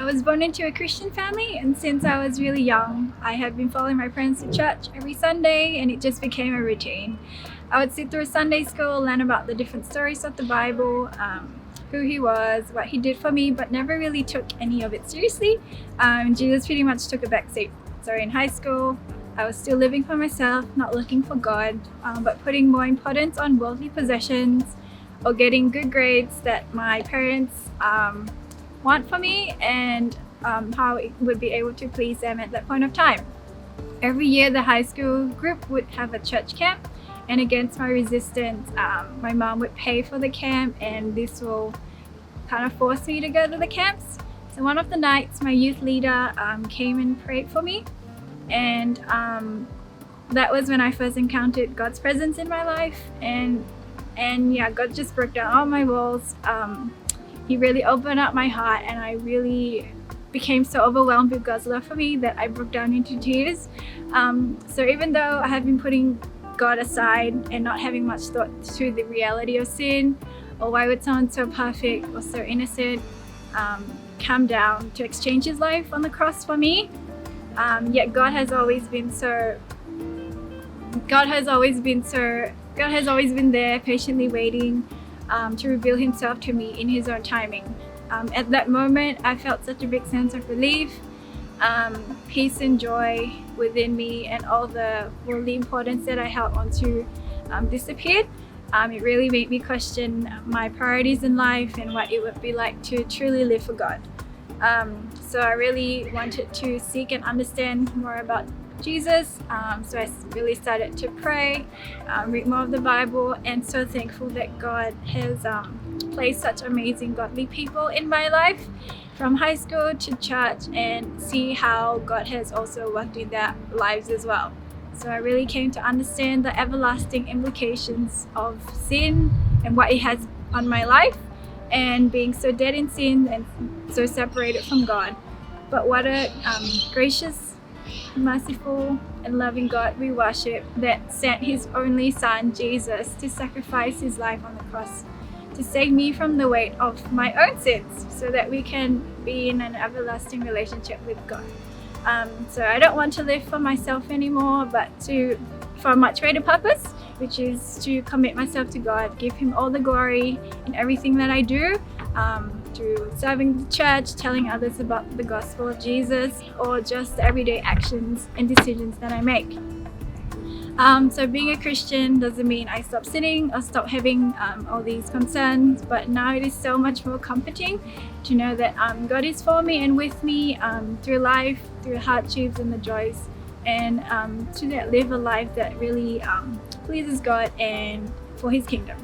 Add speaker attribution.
Speaker 1: I was born into a Christian family, and since I was really young, I had been following my parents to church every Sunday, and it just became a routine. I would sit through Sunday school, learn about the different stories of the Bible, who he was, what he did for me, but never really took any of it seriously. Jesus pretty much took a backseat. So in high school, I was still living for myself, not looking for God, but putting more importance on worldly possessions or getting good grades that my parents want for me, and how it would be able to please them at that point of time. Every year the high school group would have a church camp, and against my resistance, my mom would pay for the camp, and this will kind of force me to go to the camps. So one of the nights my youth leader came and prayed for me, and that was when I first encountered God's presence in my life, and yeah, God just broke down all my walls. He really opened up my heart, and I really became so overwhelmed with God's love for me that I broke down into tears. So even though I have been putting God aside and not having much thought to the reality of sin, or why would someone so perfect or so innocent come down to exchange his life on the cross for me, yet God has always been there patiently waiting to reveal himself to me in his own timing. At that moment, I felt such a big sense of relief, peace and joy within me, and all the worldly importance that I held onto disappeared. It really made me question my priorities in life and what it would be like to truly live for God. So I really wanted to seek and understand more about Jesus, so I really started to pray, read more of the Bible, and so thankful that God has placed such amazing godly people in my life from high school to church, and see how God has also worked in their lives as well. So I really came to understand the everlasting implications of sin and what it has on my life, and being so dead in sin and so separated from God. But what a gracious, merciful and loving God we worship, that sent his only son Jesus to sacrifice his life on the cross to save me from the weight of my own sins, so that we can be in an everlasting relationship with God. So I don't want to live for myself anymore, but for a much greater purpose, which is to commit myself to God, give him all the glory in everything that I do, through serving the church, telling others about the gospel of Jesus, or just the everyday actions and decisions that I make. So being a Christian doesn't mean I stop sinning or stop having all these concerns, but now it is so much more comforting to know that God is for me and with me through life, through hardships and the joys, and to live a life that really pleases God and for his kingdom.